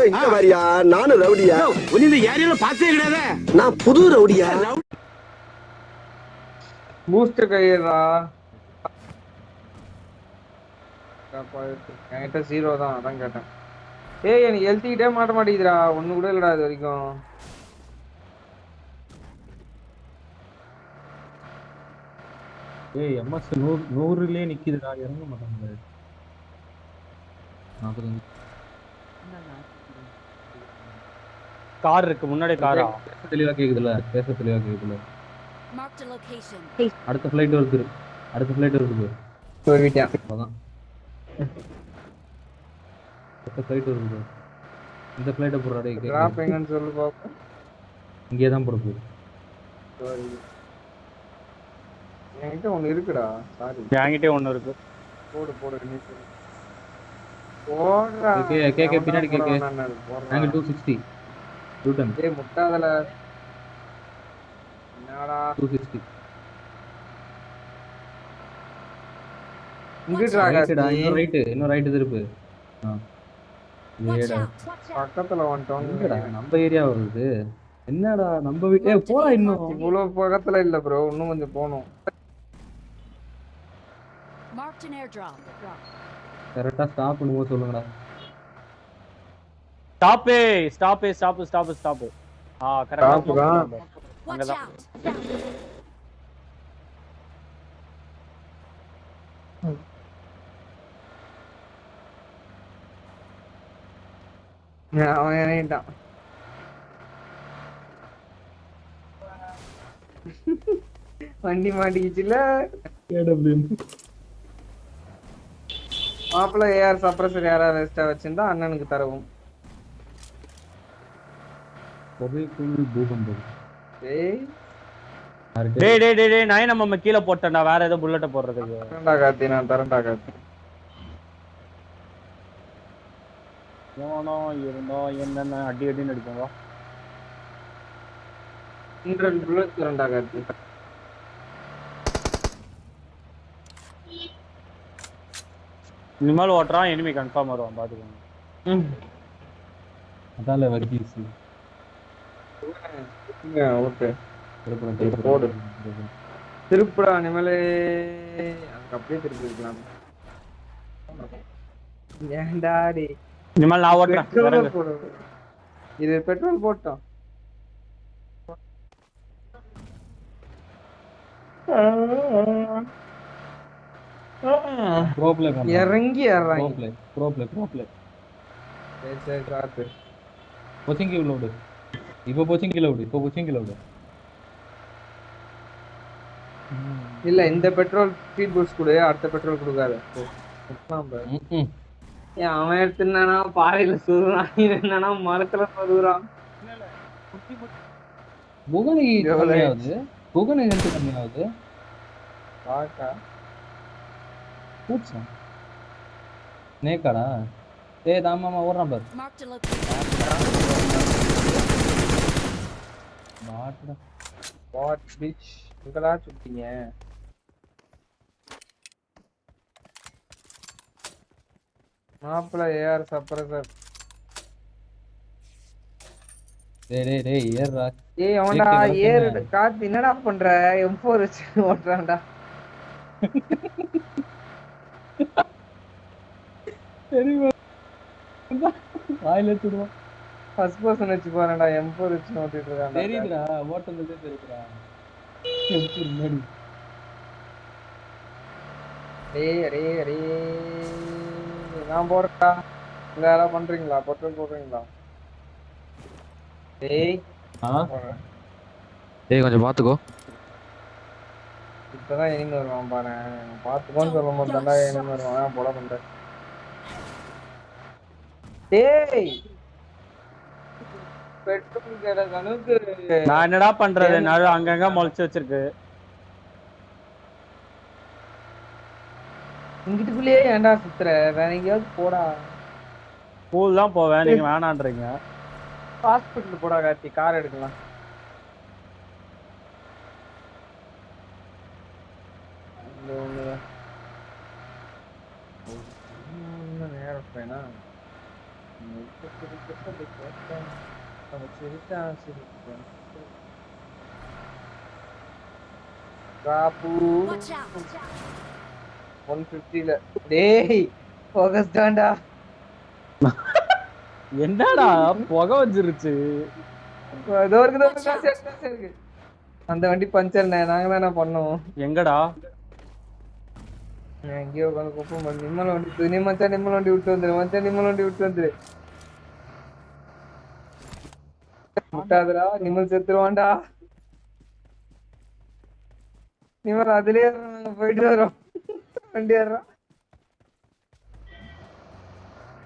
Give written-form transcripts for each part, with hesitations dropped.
இங்க வரியா? நானும் ரவுடியா? இந்த ஏரியால பாத்தே கிடையாது. நான் புது ரவுடியா? பூஸ்ட் கையறா. என்கிட்ட 0 தான், அதான் கேட்டேன். ஏய் எனக்கு எழுத்திக்கிட்டே மாட்ட மாட்டேங்குதுடா, ஒண்ணு கூட இல்லடா இது வரைக்கும். ஏய் எம்எஸ் 100லயே நிக்குதுடா, இறங்க மாட்டாங்க. 45 கார் இருக்கு முன்னாடி. காரா? தெளிவா கேக்குதுல, பேச தெளிவா கேக்குதுல. Marked a location. அடுத்த ஃளைட் வருது, அடுத்த ஃளைட் வருது. சொல்லிட்டேன். அதான் அடுத்த ஃளைட் வருது. இந்த ஃளைட்ட போறா டேய். டிராப் எங்கன்னு சொல்லு பாப்போம். இங்கே தான் போறது. சரி என்கிட்ட ஒன்னு இருக்குடா. சாரி என்கிட்ட ஒன்னு இருக்கு. போடு போடு நீ சொல்லு. போடுடா. கேக்க பின்னாடி கேக்க. நாங்க 260 210. ஏய் முட்டாதல. என்னடா 260 இங்கடா ரைட்டா? இன்னும் ரைட் திருப்பு. Watch ஏடா out. பக்கத்துல வந்துட்டோம். எங்கடா நம்ம ஏரியா வருது? என்னடா நம்ம வீட்டே போடா. இன்னும் இவ்வளவு பக்கத்துல இல்ல ப்ரோ, இன்னும் கொஞ்சம் போணும். Marked an airdrop. கரெக்டா ஸ்டாப் பண்ணும்போது சொல்லுங்கடா. Stop stop stop stop stop. கரெக்ட்டா. Watch out. அவன் இறங்கிட்டான். வண்டி மாட்டிக்கிச்சுல. மாப்பிள்ள ஏஆர் சப்ரஸர் யாரா ரெஸ்டா வச்சிருந்தா அண்ணனுக்கு தரவும். பூகம்பம். ஏய் டேய் டேய் டேய் டேய் நான் நம்ம கீழ போட்டேன்டா, வேற ஏதோ புல்லட்ட போடுறதுக்கு. தரண்டா கார்த்தி, நான் தரண்டா கார்த்தி. ஏனோ இருந்தோ என்னென்ன அடி அடின்னு அடிப்பாங்க. 100 புல்லட் தரண்டா கார்த்தி. இனிமேல் ஓட்டுறான், எனிமி கன்ஃபார்ம் வருவான் பாத்துக்கோங்க. அதால வர்கீஸ். ஓகே போடு. திருப்புடா இனிமேலே. அதுக்கு அப்படியே திருப்பி இருக்கலாம். ஏண்டாடி இனிமேல் நான் ஓட்டுறேன். பெட்ரோல் போடு. இது பெட்ரோல் போட்டோம். இறங்கி இறங்கி ப்ரோ ப்ளே. சரி காத்து. போச்சிங் கீழ விடு. இப்போ போச்சிங் கீழ விடு. இல்ல இந்த பெட்ரோல் ஸ்பீட் பூஸ்ட் கொடு, அடுத்த பெட்ரோல் கொடுக்காத. ஏன் அவன் எடுத்துனா பாறையில சுடுறான், என்னன்னா மரத்துல சுடுறான். புகனை ஹெல்த் கம்மியாகுது. பாக்கா பூட்ஸா நேக்காடா. ஏய் தாமாமா ஓடுறான் பாரு. Marked a location. பாட்டா. வாட் பிச் உங்களா சுட்டீங்க. மாப்பிள்ள ஏஆர் சப்ரஸர். டேய் ஏறா. ஏய் அவன்டா ஏறு. காத்து என்னடா பண்ற? M4 வச்சு ஓட்டுறான்டா. தெரியுமா? வாயில சுடுவான். ஃபர்ஸ்ட் பர்சன் வச்சு போறேன்டா, M4 வச்சு ஓட்டிட்டு இருக்கான்டா. தெரியுதுடா, ஓட்டுறதே தெரியுதுடா. எப்படி முன்னாடி. டேய் நான் போறேன்டா. இங்க யாராவது பண்றீங்களா? பெட்ரோல் போடுறீங்களா? டேய் டேய் கொஞ்சம் பாத்துக்கோ. இப்பதான் இனிமே வருவான் பாரு. பாத்துக்கோன்னு சொல்லும் போது தாண்டா இனிமே வருவான். போட பண்ற. டேய் பெட்ரோல் கேட கணக்கு. நான் என்னடா பண்றது? நான் அங்கங்க முளைச்சு வச்சிருக்கு. இங்கிட்டுக்குள்ளேயே ஏன்டா சுத்துற? வேற எங்கேயாவது போடா. ஸ்கூல் தான் போவேன், நீங்க வேணான்றீங்க. ஹாஸ்பிட்டல் போடா கார்த்தி, கார் எடுக்கலாம். நேரம் Watch out! 150ல டேய் ஃபோக்கஸ் தான்டா. என்னடா புகை வந்துருச்சு. அதோ இருக்கு. அந்த வண்டி பஞ்சர் நாங்க தானே பண்ணோம். எங்கடா எங்கேயோ உட்காந்து குப்பம் பண்ணி நிம்மல வண்டி நிம்மல வண்டி விட்டு வந்துரு நிம்மல வண்டி விட்டு வந்துரு. முட்டாதரா நிம்மல் செத்துருவான்டா. நிம்மல் அதுலயே நாங்க போயிட்டு வரோம். வண்டி ஏறா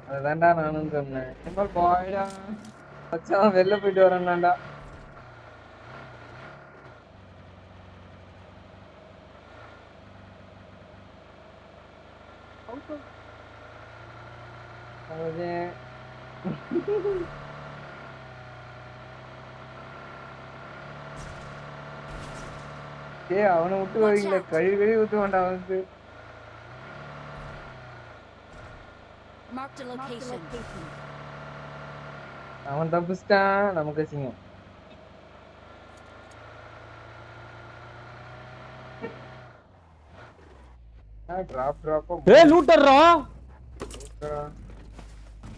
அதுதான்டா நானும் சொன்னேன். நிம்மல் போயிடா மச்சான் வெளில போயிட்டு வரேன்டாண்டா. அவனை விட்டு வரீங்களா? கழுவி ஊத்துவான்டா வந்து. Marked a location. அவன் தப்பிச்சிட்டான். நமக்கு சிங்கம். ஏய் லூட்டர்ரா.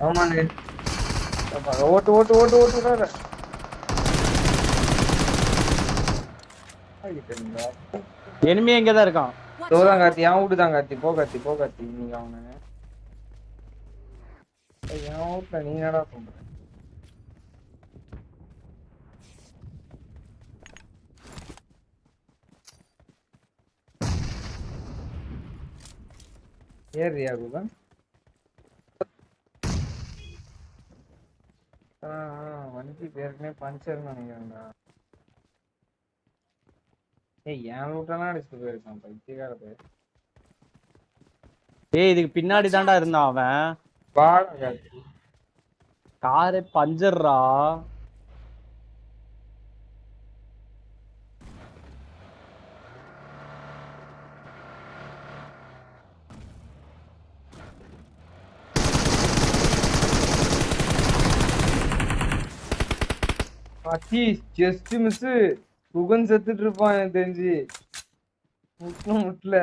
ஆமாண்ணே. ஓட்டு ஓட்டு ஓட்டு ஓட்டு எனிமி எங்கதான் இருக்கான்? தோதான் கார்த்தி என் வீட்டுதான் கார்த்தி. போ கார்த்தி நீங்க அவனு என் வீட்டுல நீ என்னடா சொல்ற? ஏறியா குதான்? வண்டி பேருக்குனே பஞ்சர் நினைக்கிறேன்டா. என் ரூட்டெல்லாம் அடிச்சுட்டு போயிருக்கான் பைத்தியக்கார பேர். ஏய் இதுக்கு பின்னாடி தான்டா இருந்தான் அவன். காரே பஞ்சர்ரா. Just miss. குகன் செத்துட்டு இருப்பான் எனக்கு தெரிஞ்சு. முட்டல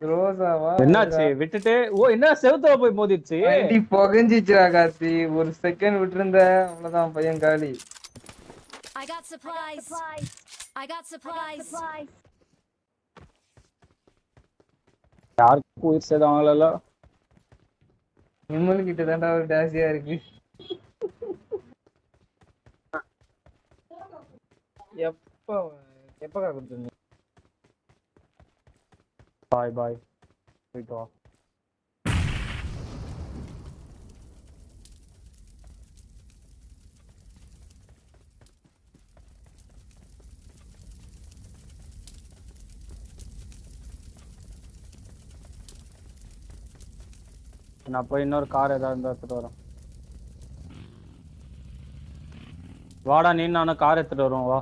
ரோசாவா என்னாச்சு விட்டுட்டு? ஓ என்ன செவுத்துல போய் மோதிடுச்சு. வண்டி புகஞ்சிச்சுடா கார்த்தி. ஒரு செகண்ட் விட்டுருந்த அவ்வளவுதான் பையன் காலி. I got supplies. I got supplies. யாருக்கு உயிர் சேதம் நிம்மல் கிட்ட தான்டா ஒரு டாசியா இருக்கு. எப்ப கொடுத்துருங்க? பாய் பாய் போயிட்டு வா. நான் போய் இன்னொரு கார் ஏதாவது இருந்தா எடுத்துட்டு வரேன். வாடா நீ நானும் கார் எடுத்துட்டு வருவோம். வா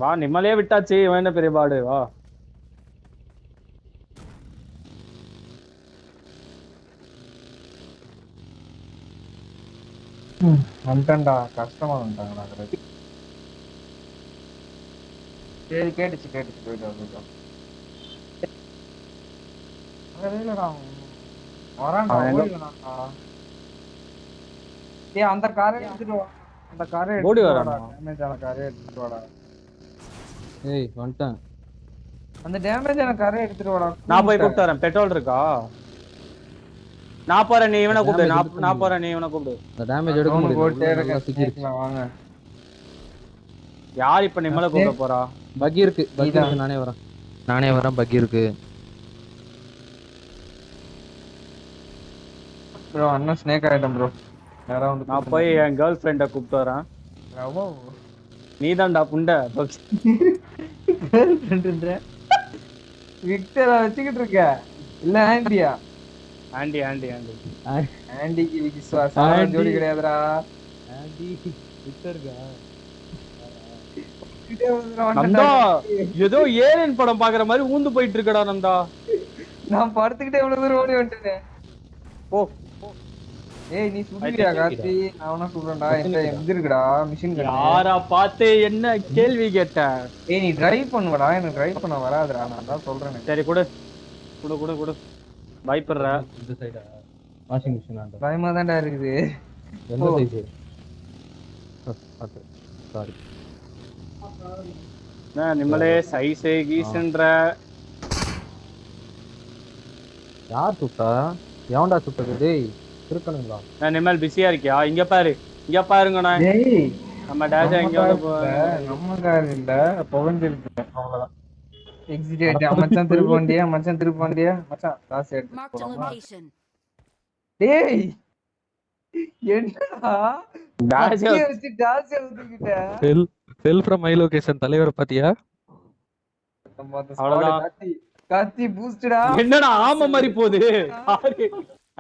வா நிம்மலே விட்டாச்சு. இவன் என்ன பெரிய பாடு. வா வந்துட்டா. கஷ்டமா வந்துட்டாங்கடா. சரி கேட்டுச்சு போயிட்டு வந்துட்டோம். அந்த காரை எடுத்துட்டு வா. அந்த காரை ஓடி எடுத்துட்டு வரானா? வாடா. டேமேஜ் ஆன காரை எடுத்துட்டு வாடா. ஏய் வந்துட்டேன். அந்த டேமேஜ் ஆன காரை எடுத்துட்டு வாடா. நான் போய் கூப்பிட்டு வரேன். பெட்ரோல் இருக்கா? நான் போறேன் நீ இவனை கூப்பிடு. நான் போறேன் நீ இவனை கூப்பிடு. இந்த டேமேஜ் எடுக்க முடியல. வாங்க. யார் இப்ப நிம்மல கூப்பிட போறா? பக்கி இருக்கு. நானே வரேன். பக்கி இருக்கு. ப்ரோ அண்ணன் ஸ்னேக் ஆயிட்டேன் ப்ரோ. நேரா வந்து நான் போய் என் கேர்ள் ஃப்ரெண்ட கூப்பிட்டு வரேன். ரவோ நீதான்டா புண்டை. கேர்ள் ஃப்ரெண்ட்ன்ற விக்டரா வச்சிக்கிட்டு இருக்க இல்ல ஆண்டியா? ஆண்டி ஆண்டிக்கு விசுவாசம் ஜோடி கிடையாதுடா. ஆண்டி விக்டர்கா நந்தா ஏதோ ஏலியன் படம் பாக்குற மாதிரி ஊந்து போயிட்டு இருக்கடா நந்தா. நான் படுத்துக்கிட்டே எவ்வளவு தூரம் ஓடி வந்துட்டேன். ஓ ஏய் நீ சுடுவியா கார்த்தி? நான் வேணா சுடுறேன்டா. என்கிட்ட எங்க இருக்குடா மிஷின் கன்? யாரா பார்த்து என்ன கேள்வி கேட்ட? ஏய் நீ டிரைவ் பண்ணுவடா. எனக்கு டிரைவ் பண்ண வராதுடா. நான் தான் சொல்றேன். சரி குடு குடு குடு குடு. பயப்படுற இந்த சைடா வாஷிங் மிஷின் ஆண்டா. பயமா தான்டா இருக்குது. என்ன சைஸ்? சாரி. நான் நிம்மலே சைஸ் கீஸ்ன்ற. யார் சுட்டா? எவன்டா சுட்டது? டேய் இருக்கணுங்களா? நான் நிம்மல் பிஸியா இருக்கியா? இங்க பாரு இங்க பாருங்க. நான் ஏய் நம்ம டேஜா இங்க வந்து நம்ம கார் இல்ல புகஞ்சிருக்கு. அவ்வளவுதான். எக்ஸிட் ஆயிட்டு மச்சான் திருப்ப வண்டியா? மச்சான் திருப்ப வண்டியா? மச்சான் காசு எடுத்து Marked a போலாமா? location. டேய் என்னடா டேஜா கத்திய வச்சு டாஸ் ஊத்திக்கிட்ட? செல் ஃப்ரம் மை லொகேஷன் தலைவரை பாத்தியா? அவ்வளவுதான். கத்தி பூஸ்டடா. என்னடா ஆம மாதிரி போகுது காரு.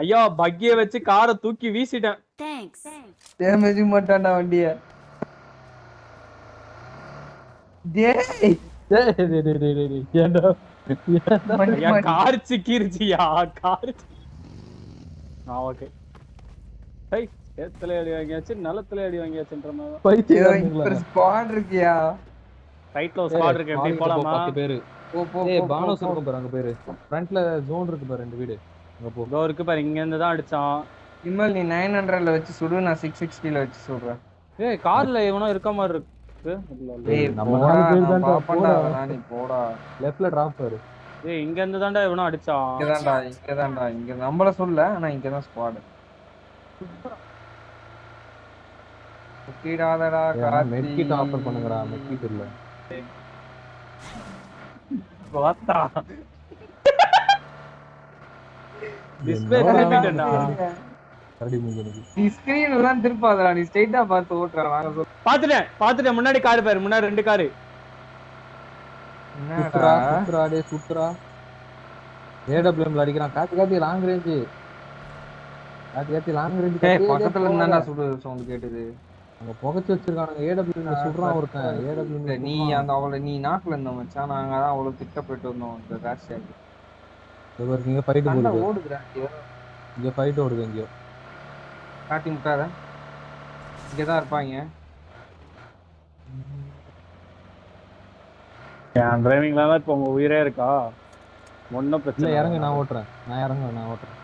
ஐயா பக்கிய வச்சு காரை தூக்கி வீசிட்டேன். Thanks. டேமேஜ் மாட்டான்டா வண்டிய. டேய் ஏன்டா ஐயா கார் சிக்கிருச்சியா கார். ஓகே. ஹேய் ஏத்துல அடி வாங்கியாச்சு நிலத்துல அடி வாங்கியாச்சுன்ற மாதிரி. பைத்தியம். ஸ்குவாட் இருக்கியா? ரைட்ல ஒரு ஸ்குவாட் இருக்கு. எப்படி போலாமா? 10 பேரு. போ போ ஏய் போ, பானோஸ் போ, இருக்கும் பாரு அங்க பேரு. ஃப்ரண்ட்ல ஜோன் இருக்கு பாரு ரெண்டு வீடு. அங்க போ. இதோ இருக்கு பாரு. இங்க இருந்து தான் அடிச்சான். இனிமேல் நீ 900ல வச்சு சுடு. நான் 660ல வச்சு சுடுறேன். ஏய் கார்ல எவனோ இருக்க மாதிரி இருக்கு. இல்ல, இல்ல. ஏய் நம்ம நம்ம நாலு பேர் தான்டா, பாப்பண்டா. போடா. நீ போடா. லெஃப்ட்ல டிராப் பாரு. ஏய் இங்க இருந்து தான்டா எவனோ அடிச்சான். இங்கதான்டா இங்க நம்மள சொல்ல. ஆனா இங்கதான் ஸ்குவாட். சுத்திடாதடா கார்த்தி. மெட்கிட் ஆஃபர் பண்ணுங்கடா. மெட்கிட் இல்ல. வாத்தா டிஸ்ப்ளே திருப்பிட்டேன்டா. கரடி மூஞ்சி. நீ ஸ்கிரீன் எல்லாம் திருப்பாதடா. நீ ஸ்ட்ரைட்டா பார்த்து ஓட்டுறா. நாங்க சொல்ல பாத்துட்டேன் முன்னாடி கார் பாரு. முன்னாடி 2 காரு. சுத்ரா என்னடா சுத்ரா டே சுத்ரா. ஏடபிள்யூஎம்ல அடிக்கிறான். காத்தி லாங் ரேஞ்ச். காத்தி லாங் ரேஞ்ச். ஏய் பக்கத்துல இருந்தா சுடு சவுண்ட் கேட்டது. அங்க புகைச்சு வச்சிருக்கானுங்க. ஏடபிள்யூஎம்ல சுடுறான் ஒருத்தன். இல்ல ஏடபிள்யூஎம்ல நீ அந்த அவள நீ நாக்குல இருந்த மச்சான். நாங்க தான் அவ்வளவு திட்ட போயிட்டு வந்தோம். இந்த காசு இங்க ஃபைட் நல்லா போடுது. ஓடுதுடா. இங்க ஃபைட் ஓடுது எங்கயோ. காட்டி முட்டாத. இங்கதான் இருப்பாங்க. என் டிரைவிங்ல தான் இப்ப உங்க உயிரே இருக்கா? ஒன்னும் இல்ல பிரச்சனை இறங்கு நான் ஓட்டுறேன். நான் ஓட்டுறேன்.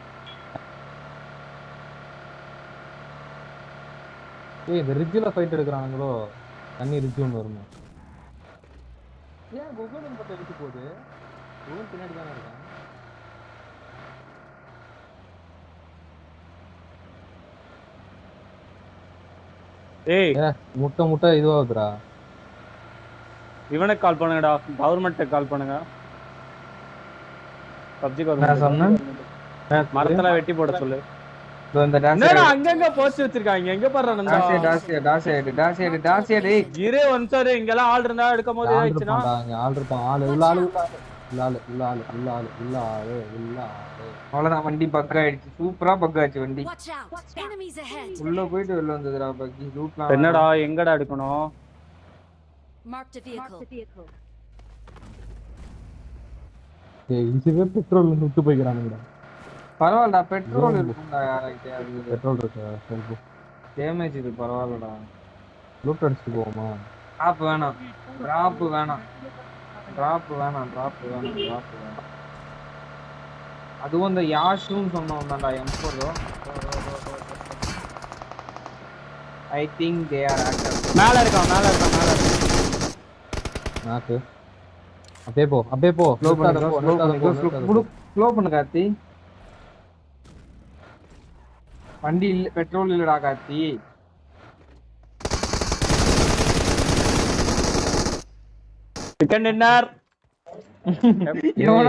ஏய் இந்த ரிட்ஜ்ல ஃபைட் எடுக்கறானுங்களோ. தண்ணி ரிட்ஜ் ஒன்னு வருமா? ஏன் குகன் பட்ட விட்டு போகுது? குகன் பின்னாடி தான இருக்கான். ஏய் முட்டை இதுவாகுதுடா. இவனுக்கு கால் பண்ணுங்கடா. கவர்மெண்ட்டுக்கு கால் பண்ணுங்க. பப்ஜி நான் சொன்னேன். மரத்துல வெட்டி போட சொல்லு. இந்த என்னடா அங்கங்க போஸ்ட் வச்சிருக்காங்க. எங்க பாரு நந்தா. டாஸ் ஏடு. இரு ஒன்சாரு. இங்கெல்லாம் ஆள் இருந்தா எடுக்கும்போது ஆயிடுச்சுனா ஆள் இருப்பான். அவ்வளவுதான். வண்டி பக் ஆயிடுச்சு. சூப்பரா பக் ஆச்சு வண்டி. Watch out. Enemies ahead. உள்ள போயிட்டு வெளில வந்ததுடா பக்கி. ரூட்லாம் என்னடா எங்கடா எடுக்கணும்? Marked a vehicle. ஏய் இதுவே பெட்ரோல் விட்டு போய்க்கறானுங்கடா. பரவாயில்லடா. பெட்ரோல் இருக்கும்டா. யார்கிட்டயாவது பெட்ரோல் இருக்கா? சரி டேமேஜ் இது பரவாயில்லடா. லூட் அடிச்சிட்டு போவோமா? டிராப் வேணாம். அதுவும் இந்த யாஷுன்னு சொன்னோம் தான்டா. M4 I think they are actors. மேல இருக்கான். நாக்கு அப்படியே போ ஸ்லோ பண்ணு கார்த்தி. வண்டி இல்ல, பெட்ரோல் இல்லடா கார்த்தி. Chicken dinner. எவனோ